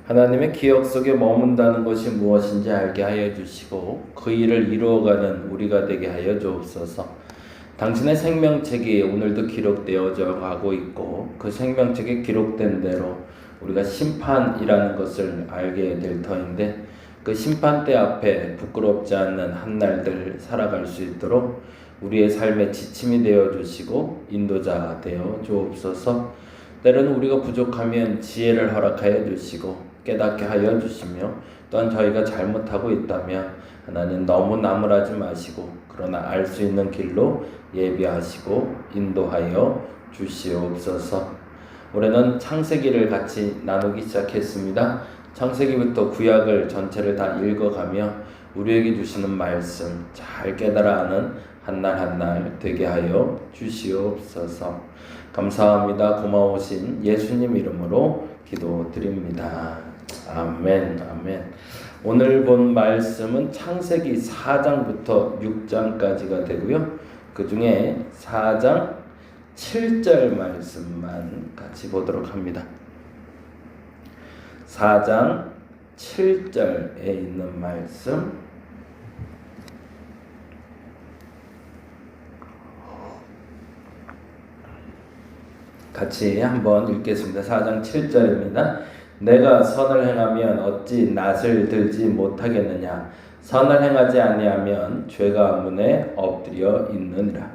하나님의 기억 속에 머문다는 것이 무엇인지 알게 하여 주시고 그 일을 이루어가는 우리가 되게 하여 주옵소서. 당신의 생명책이 오늘도 기록되어져 가고 있고 그 생명책에 기록된 대로 우리가 심판이라는 것을 알게 될 터인데 그 심판대 앞에 부끄럽지 않는 한날들 살아갈 수 있도록 우리의 삶의 지침이 되어 주시고 인도자 되어 주옵소서. 때로는 우리가 부족하면 지혜를 허락하여 주시고 깨닫게 하여 주시며 또한 저희가 잘못하고 있다면 하나님 너무 나무라지 마시고 그러나 알 수 있는 길로 예비하시고 인도하여 주시옵소서. 올해는 창세기를 같이 나누기 시작했습니다. 창세기부터 구약을 전체를 다 읽어가며 우리에게 주시는 말씀 잘 깨달아 하는 한날 한날 되게 하여 주시옵소서. 감사합니다. 고마우신 예수님 이름으로 기도드립니다. 아멘. 아멘. 오늘 본 말씀은 창세기 4장부터 6장까지가 되고요. 그 중에 4장 7절 말씀만 같이 보도록 합니다. 4장 7절에 있는 말씀 같이 한번 읽겠습니다. 4장 7절입니다. 내가 선을 행하면 어찌 낯을 들지 못하겠느냐. 선을 행하지 아니하면 죄가 문에 엎드려 있느니라.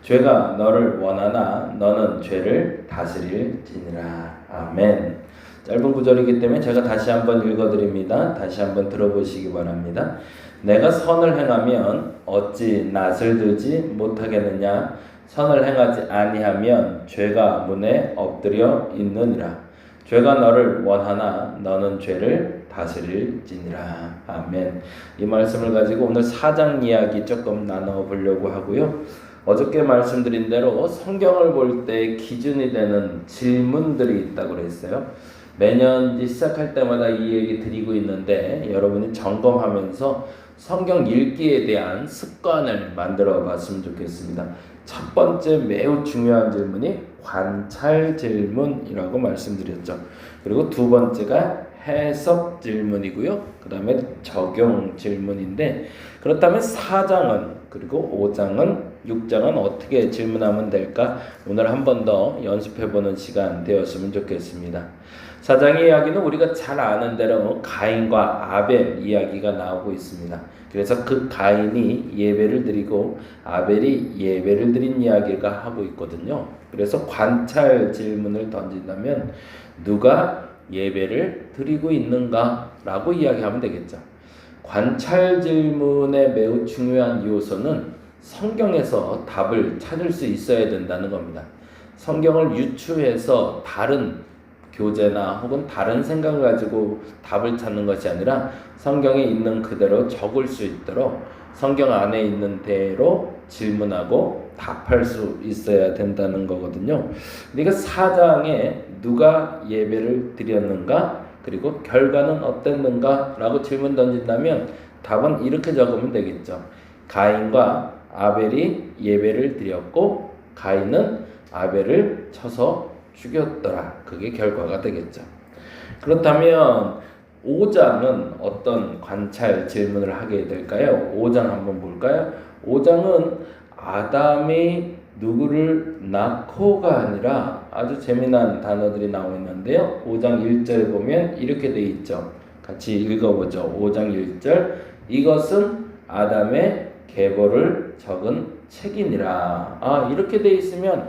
죄가 너를 원하나 너는 죄를 다스릴지니라. 아멘. 짧은 구절이기 때문에 제가 다시 한번 읽어드립니다. 다시 한번 들어보시기 바랍니다. 내가 선을 행하면 어찌 낯을 들지 못하겠느냐. 선을 행하지 아니하면 죄가 문에 엎드려 있느니라. 죄가 너를 원하나 너는 죄를 다스릴지니라. 아멘. 이 말씀을 가지고 오늘 4장 이야기 조금 나눠보려고 하고요. 어저께 말씀드린 대로 성경을 볼 때 기준이 되는 질문들이 있다고 그랬어요. 매년 시작할 때마다 이 얘기 드리고 있는데 여러분이 점검하면서 성경 읽기에 대한 습관을 만들어 봤으면 좋겠습니다. 첫 번째 매우 중요한 질문이 관찰 질문이라고 말씀드렸죠. 그리고 두 번째가 해석 질문이고요. 그 다음에 적용 질문인데 그렇다면 4장은 그리고 5장은 6장은 어떻게 질문하면 될까? 오늘 한 번 더 연습해보는 시간 되었으면 좋겠습니다. 4장의 이야기는 우리가 잘 아는 대로 가인과 아벨 이야기가 나오고 있습니다. 그래서 그 가인이 예배를 드리고 아벨이 예배를 드린 이야기가 하고 있거든요. 그래서 관찰 질문을 던진다면 누가 예배를 드리고 있는가? 라고 이야기하면 되겠죠. 관찰 질문의 매우 중요한 요소는 성경에서 답을 찾을 수 있어야 된다는 겁니다. 성경을 유추해서 다른 교재나 혹은 다른 생각을 가지고 답을 찾는 것이 아니라 성경에 있는 그대로 적을 수 있도록 성경 안에 있는 대로 질문하고 답할 수 있어야 된다는 거거든요. 그러니까 4장에 누가 예배를 드렸는가 그리고 결과는 어땠는가 라고 질문 던진다면 답은 이렇게 적으면 되겠죠. 가인과 아벨이 예배를 드렸고 가인은 아벨을 쳐서 죽였더라. 그게 결과가 되겠죠. 그렇다면 5장은 어떤 관찰 질문을 하게 될까요? 5장 한번 볼까요? 5장은 아담이 누구를 낳고가 아니라 아주 재미난 단어들이 나오고 있는데요. 5장 1절에 보면 이렇게 돼 있죠. 같이 읽어보죠. 5장 1절 이것은 아담의 계보를 적은 책이니라. 이렇게 돼 있으면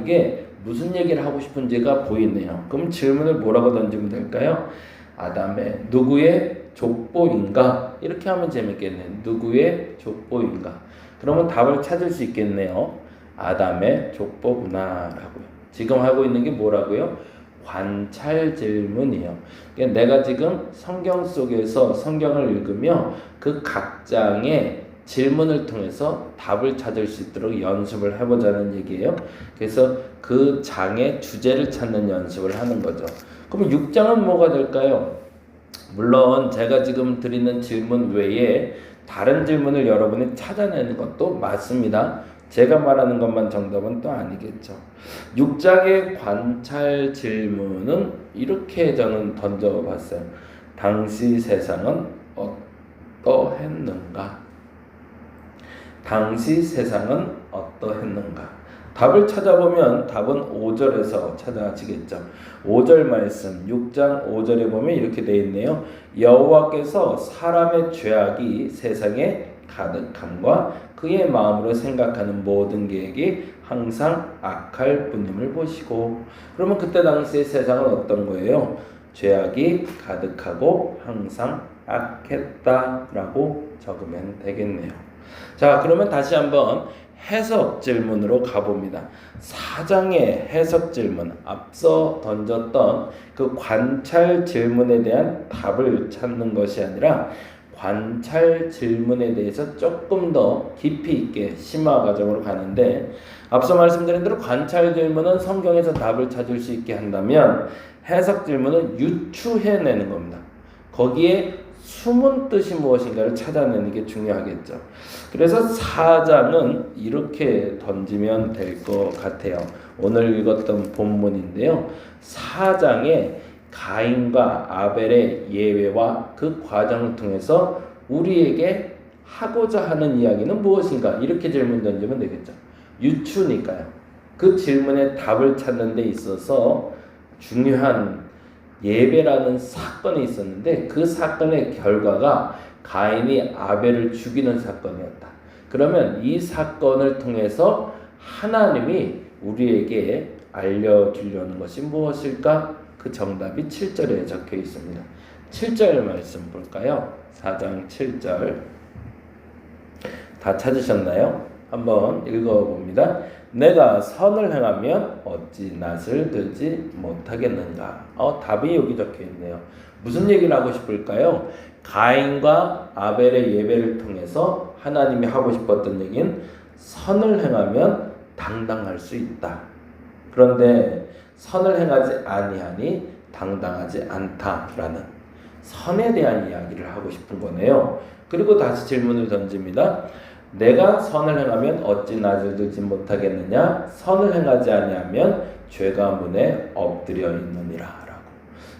이게 무슨 얘기를 하고 싶은지가 보이네요. 그럼 질문을 뭐라고 던지면 될까요? 아담의 누구의 족보인가? 이렇게 하면 재밌겠네요. 누구의 족보인가? 그러면 답을 찾을 수 있겠네요. 아담의 족보구나 라고요. 지금 하고 있는 게 뭐라고요? 관찰 질문이에요. 그러니까 내가 지금 성경 속에서 성경을 읽으며 그 각 장의 질문을 통해서 답을 찾을 수 있도록 연습을 해보자는 얘기예요. 그래서 그 장의 주제를 찾는 연습을 하는 거죠. 그럼 6장은 뭐가 될까요? 물론 제가 지금 드리는 질문 외에 다른 질문을 여러분이 찾아내는 것도 맞습니다. 제가 말하는 것만 정답은 또 아니겠죠. 6장의 관찰 질문은 이렇게 저는 던져봤어요. 당시 세상은 어떠했는가? 당시 세상은 어떠했는가? 답을 찾아보면 답은 5절에서 찾아지겠죠. 5절 말씀 6장 5절에 보면 이렇게 되어 있네요. 여호와께서 사람의 죄악이 세상에 가득함과 그의 마음으로 생각하는 모든 계획이 항상 악할 뿐임을 보시고. 그러면 그때 당시의 세상은 어떤 거예요? 죄악이 가득하고 항상 악했다라고 적으면 되겠네요. 자, 그러면 다시 한번 해석 질문으로 가봅니다. 4장의 해석 질문, 앞서 던졌던 그 관찰 질문에 대한 답을 찾는 것이 아니라 관찰 질문에 대해서 조금 더 깊이 있게 심화 과정으로 가는데, 앞서 말씀드린 대로 관찰 질문은 성경에서 답을 찾을 수 있게 한다면 해석 질문은 유추해내는 겁니다. 거기에 숨은 뜻이 무엇인가를 찾아내는 게 중요하겠죠. 그래서 4장은 이렇게 던지면 될 것 같아요. 오늘 읽었던 본문인데요. 4장에 가인과 아벨의 예외와 그 과정을 통해서 우리에게 하고자 하는 이야기는 무엇인가? 이렇게 질문 던지면 되겠죠. 유추니까요. 그 질문에 답을 찾는 데 있어서 중요한 예배라는 사건이 있었는데 그 사건의 결과가 가인이 아벨을 죽이는 사건이었다. 그러면 이 사건을 통해서 하나님이 우리에게 알려주려는 것이 무엇일까? 그 정답이 7절에 적혀 있습니다. 7절 말씀 볼까요? 4장 7절 다 찾으셨나요? 한번 읽어봅니다. 내가 선을 행하면 어찌 낯을 들지 못하겠는가? 답이 여기 적혀 있네요. 무슨 얘기를 하고 싶을까요? 가인과 아벨의 예배를 통해서 하나님이 하고 싶었던 얘기는 선을 행하면 당당할 수 있다. 그런데 선을 행하지 아니하니 당당하지 않다라는 선에 대한 이야기를 하고 싶은 거네요. 그리고 다시 질문을 던집니다. 내가 선을 행하면 어찌 낯을 들지 못하겠느냐? 선을 행하지 아니하면 죄가 문에 엎드려 있느니라 라고.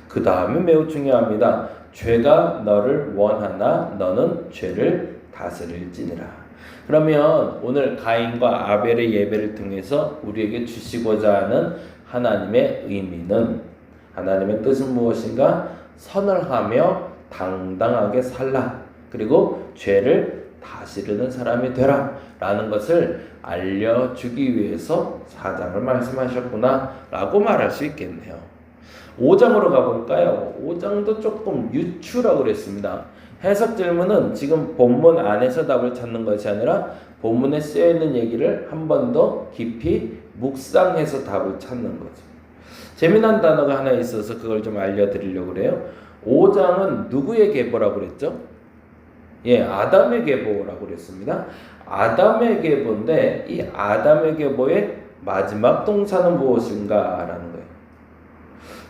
그 다음에 매우 중요합니다. 죄가 너를 원하나 너는 죄를 다스릴지니라. 그러면 오늘 가인과 아벨의 예배를 통해서 우리에게 주시고자 하는 하나님의 의미는, 하나님의 뜻은 무엇인가? 선을 하며 당당하게 살라. 그리고 죄를 다스리는 사람이 되라 라는 것을 알려주기 위해서 4장을 말씀하셨구나 라고 말할 수 있겠네요. 5장으로 가볼까요? 5장도 조금 유추라고 그랬습니다. 해석 질문은 지금 본문 안에서 답을 찾는 것이 아니라 본문에 쓰여있는 얘기를 한 번 더 깊이 묵상해서 답을 찾는 거죠. 재미난 단어가 하나 있어서 그걸 좀 알려드리려고 그래요. 5장은 누구의 계보라고 그랬죠? 아담의 계보라고 그랬습니다. 아담의 계보인데 이 아담의 계보의 마지막 동사는 무엇인가라는 거예요.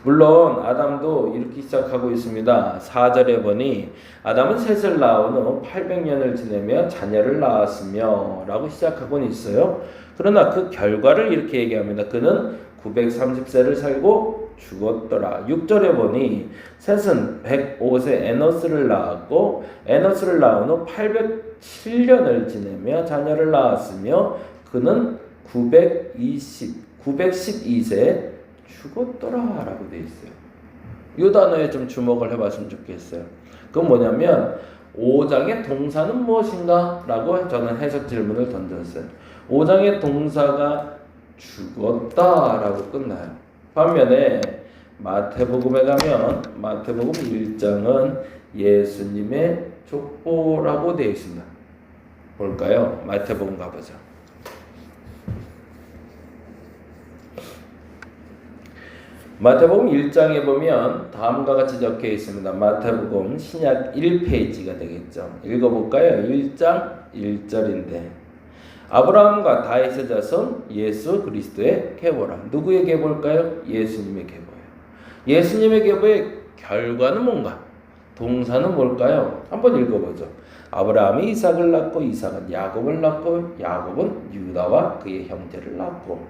물론 아담도 이렇게 시작하고 있습니다. 4절에 보니 아담은 셋을 낳은 후 800년을 지내며 자녀를 낳았으며 라고 시작하고는 있어요. 그러나 그 결과를 이렇게 얘기합니다. 그는 930세를 살고 죽었더라. 6절에 보니 셋은 105세 에노스를 낳았고 에노스를 낳은 후 807년을 지내며 자녀를 낳았으며 그는 912세 죽었더라 라고 되어 있어요. 이 단어에 좀 주목을 해봤으면 좋겠어요. 그건 뭐냐면 5장의 동사는 무엇인가? 라고 저는 해석 질문을 던졌어요. 5장의 동사가 죽었다 라고 끝나요. 반면에 마태복음에 가면 마태복음 1장은 예수님의 족보라고 되어 있습니다. 볼까요? 마태복음 가보죠. 마태복음 1장에 보면 다음과 같이 적혀 있습니다. 마태복음 신약 1페이지가 되겠죠. 읽어볼까요? 1장 1절인데 아브라함과 다윗의 자손 예수 그리스도의 계보라. 누구의 계보일까요? 예수님의 계보예요. 예수님의 계보의 결과는 뭔가? 동사는 뭘까요? 한번 읽어보죠. 아브라함이 이삭을 낳고 이삭은 야곱을 낳고 야곱은 유다와 그의 형제를 낳고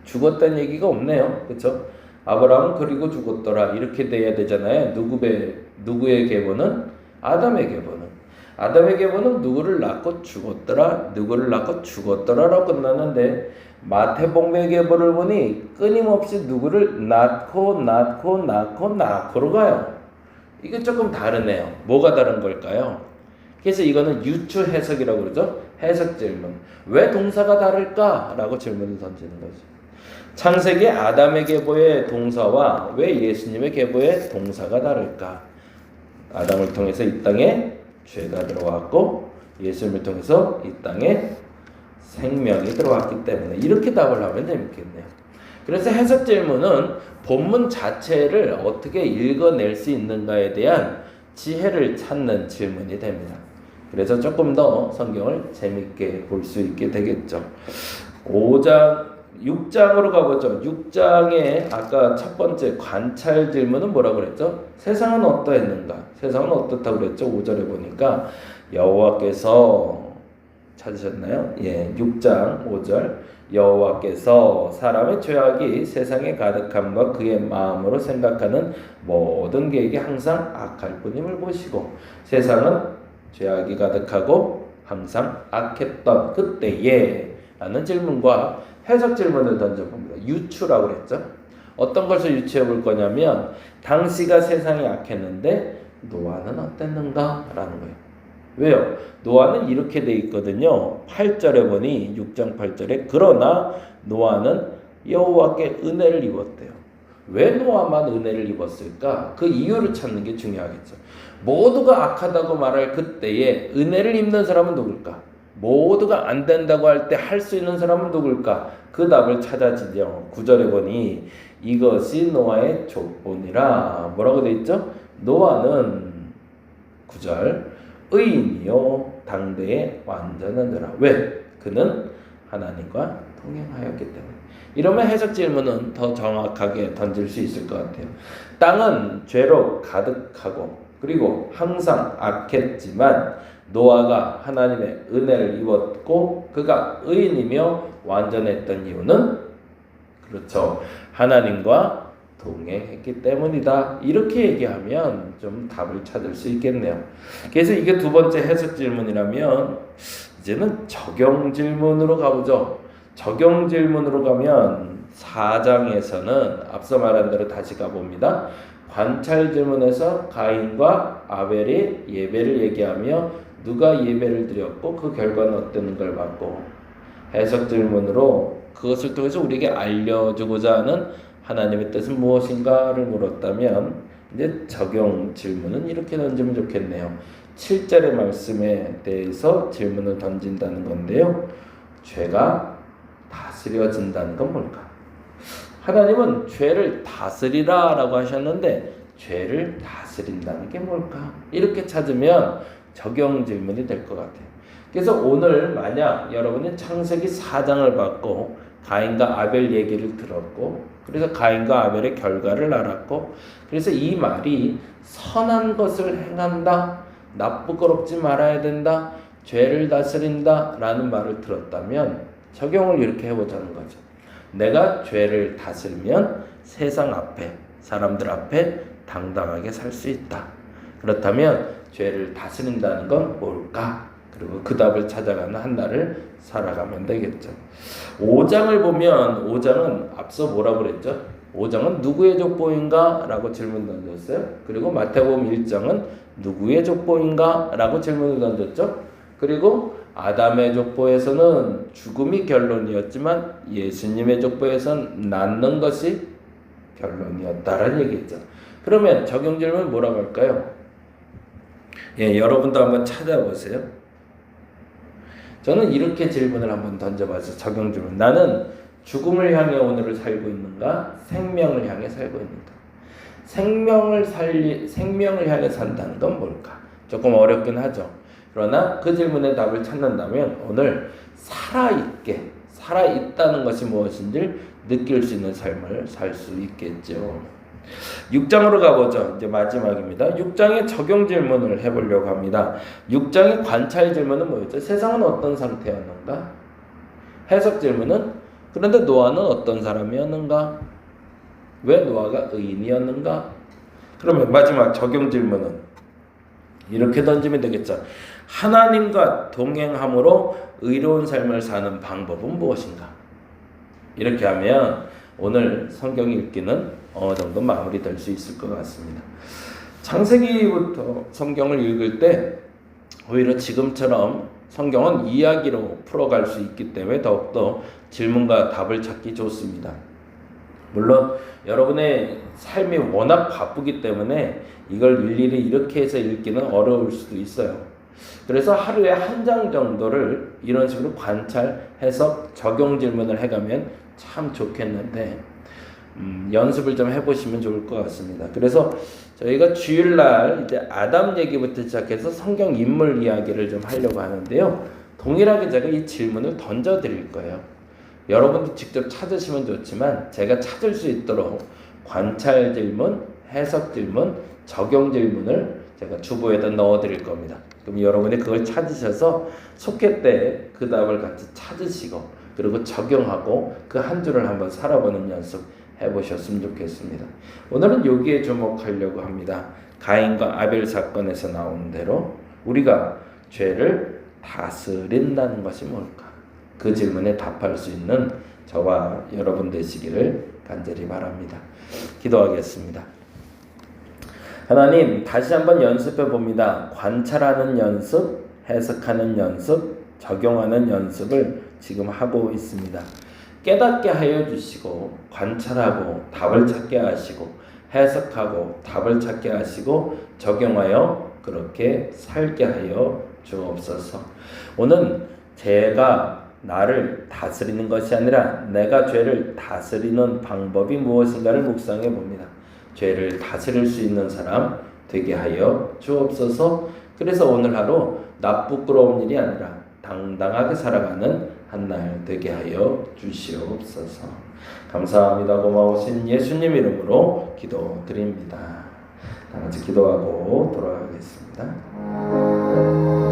죽었다는 얘기가 없네요. 그렇죠? 아브라함은 그리고 죽었더라. 이렇게 돼야 되잖아요. 누구의 계보는? 아담의 계보는. 아담의 계보는 누구를 낳고 죽었더라. 누구를 낳고 죽었더라라고 끝나는데 마태복음의 계보를 보니 끊임없이 누구를 낳고로 가요. 이게 조금 다르네요. 뭐가 다른 걸까요? 그래서 이거는 유추 해석이라고 그러죠. 해석 질문. 왜 동사가 다를까? 라고 질문을 던지는 거죠. 창세기 아담의 계보의 동사와 왜 예수님의 계보의 동사가 다를까? 아담을 통해서 이 땅에 죄가 들어왔고 예수님을 통해서 이 땅에 생명이 들어왔기 때문에 이렇게 답을 하면 재밌겠네요. 그래서 해석 질문은 본문 자체를 어떻게 읽어낼 수 있는가에 대한 지혜를 찾는 질문이 됩니다. 그래서 조금 더 성경을 재밌게 볼 수 있게 되겠죠. 6장으로 가보죠. 6장에 아까 첫 번째 관찰 질문은 뭐라고 그랬죠? 세상은 어떠했는가? 세상은 어떻다고 그랬죠? 5절에 보니까 여호와께서 찾으셨나요? 예, 6장 5절 여호와께서 사람의 죄악이 세상에 가득함과 그의 마음으로 생각하는 모든 계획이 항상 악할 뿐임을 보시고 세상은 죄악이 가득하고 항상 악했던 그때에 라는 질문과 해석 질문을 던져봅니다. 유추라고 그랬죠. 어떤 것을 유추해 볼 거냐면 당시가 세상이 악했는데 노아는 어땠는가? 라는 거예요. 왜요? 노아는 이렇게 돼 있거든요. 8절에 보니 6장 8절에 그러나 노아는 여호와께 은혜를 입었대요. 왜 노아만 은혜를 입었을까? 그 이유를 찾는 게 중요하겠죠. 모두가 악하다고 말할 그때에 은혜를 입는 사람은 누굴까? 모두가 안 된다고 할 때 할 수 있는 사람은 누굴까? 그 답을 찾아지죠. 9절에 보니 이것이 노아의 족본이라 뭐라고 돼 있죠? 노아는 9절 의인이요 당대의 완전하더라. 왜? 그는 하나님과 동행하였기 때문에. 이러면 해석 질문은 더 정확하게 던질 수 있을 것 같아요. 땅은 죄로 가득하고 그리고 항상 악했지만 노아가 하나님의 은혜를 입었고 그가 의인이며 완전했던 이유는 그렇죠. 하나님과 동행했기 때문이다. 이렇게 얘기하면 좀 답을 찾을 수 있겠네요. 그래서 이게 두 번째 해석 질문이라면 이제는 적용 질문으로 가보죠. 적용 질문으로 가면 4장에서는 앞서 말한 대로 다시 가봅니다. 관찰 질문에서 가인과 아벨이 예배를 얘기하며 누가 예배를 드렸고 그 결과는 어떤 걸 봤고 해석 질문으로 그것을 통해서 우리에게 알려주고자 하는 하나님의 뜻은 무엇인가를 물었다면 이제 적용 질문은 이렇게 던지면 좋겠네요. 7절의 말씀에 대해서 질문을 던진다는 건데요. 죄가 다스려진다는 건 뭘까? 하나님은 죄를 다스리라 라고 하셨는데 죄를 다스린다는 게 뭘까? 이렇게 찾으면 적용 질문이 될 것 같아요. 그래서 오늘 만약 여러분이 창세기 4장을 받고 가인과 아벨 얘기를 들었고 그래서 가인과 아벨의 결과를 알았고 그래서 이 말이 선한 것을 행한다, 나쁘거럽지 말아야 된다, 죄를 다스린다 라는 말을 들었다면 적용을 이렇게 해보자는 거죠. 내가 죄를 다스리면 세상 앞에 사람들 앞에 당당하게 살 수 있다. 그렇다면 죄를 다스린다는 건 뭘까? 그리고 그 답을 찾아가는 한 날을 살아가면 되겠죠. 5장을 보면 5장은 앞서 뭐라고 그랬죠? 5장은 누구의 족보인가? 라고 질문 던졌어요. 그리고 마태복음 1장은 누구의 족보인가? 라고 질문을 던졌죠. 그리고 아담의 족보에서는 죽음이 결론이었지만 예수님의 족보에서는 낫는 것이 결론이었다라는 얘기겠죠. 그러면 적용 질문 뭐라고 할까요? 예, 여러분도 한번 찾아보세요. 저는 이렇게 질문을 한번 던져봐서 적용 질문. 나는 죽음을 향해 오늘을 살고 있는가? 생명을 향해 살고 있는가? 생명을 향해 산다는 건 뭘까? 조금 어렵긴 하죠. 그러나 그 질문의 답을 찾는다면 오늘 살아있다는 것이 무엇인지 느낄 수 있는 삶을 살 수 있겠죠. 6장으로 가보죠. 이제 마지막입니다. 6장의 적용 질문을 해보려고 합니다. 6장의 관찰 질문은 뭐였죠? 세상은 어떤 상태였는가? 해석 질문은 그런데 노아는 어떤 사람이었는가? 왜 노아가 의인이었는가? 그러면 마지막 적용 질문은 이렇게 던지면 되겠죠. 하나님과 동행함으로 의로운 삶을 사는 방법은 무엇인가? 이렇게 하면 오늘 성경 읽기는 어느 정도 마무리될 수 있을 것 같습니다. 창세기부터 성경을 읽을 때 오히려 지금처럼 성경은 이야기로 풀어갈 수 있기 때문에 더욱더 질문과 답을 찾기 좋습니다. 물론 여러분의 삶이 워낙 바쁘기 때문에 이걸 일일이 이렇게 해서 읽기는 어려울 수도 있어요. 그래서 하루에 한 장 정도를 이런 식으로 관찰, 해석, 적용 질문을 해가면 참 좋겠는데 연습을 좀 해보시면 좋을 것 같습니다. 그래서 저희가 주일날 이제 아담 얘기부터 시작해서 성경 인물 이야기를 좀 하려고 하는데요. 동일하게 제가 이 질문을 던져드릴 거예요. 여러분도 직접 찾으시면 좋지만 제가 찾을 수 있도록 관찰 질문, 해석 질문, 적용 질문을 제가 주보에다 넣어드릴 겁니다. 그럼 여러분이 그걸 찾으셔서 속회 때 그 답을 같이 찾으시고 그리고 적용하고 그 한 주를 한번 살아보는 연습 해보셨으면 좋겠습니다. 오늘은 여기에 주목하려고 합니다. 가인과 아벨 사건에서 나온 대로 우리가 죄를 다스린다는 것이 뭘까? 그 질문에 답할 수 있는 저와 여러분 되시기를 간절히 바랍니다. 기도하겠습니다. 하나님, 다시 한번 연습해 봅니다. 관찰하는 연습, 해석하는 연습, 적용하는 연습을 지금 하고 있습니다. 깨닫게 하여 주시고 관찰하고 답을 찾게 하시고 해석하고 답을 찾게 하시고 적용하여 그렇게 살게 하여 주옵소서. 오늘 죄가 나를 다스리는 것이 아니라 내가 죄를 다스리는 방법이 무엇인가를 묵상해 봅니다. 죄를 다스릴 수 있는 사람 되게 하여 주옵소서. 그래서 오늘 하루 나 부끄러운 일이 아니라 당당하게 살아가는 한 날 되게 하여 주시옵소서. 감사합니다. 고마우신 예수님 이름으로 기도드립니다. 다 같이 기도하고 돌아가겠습니다.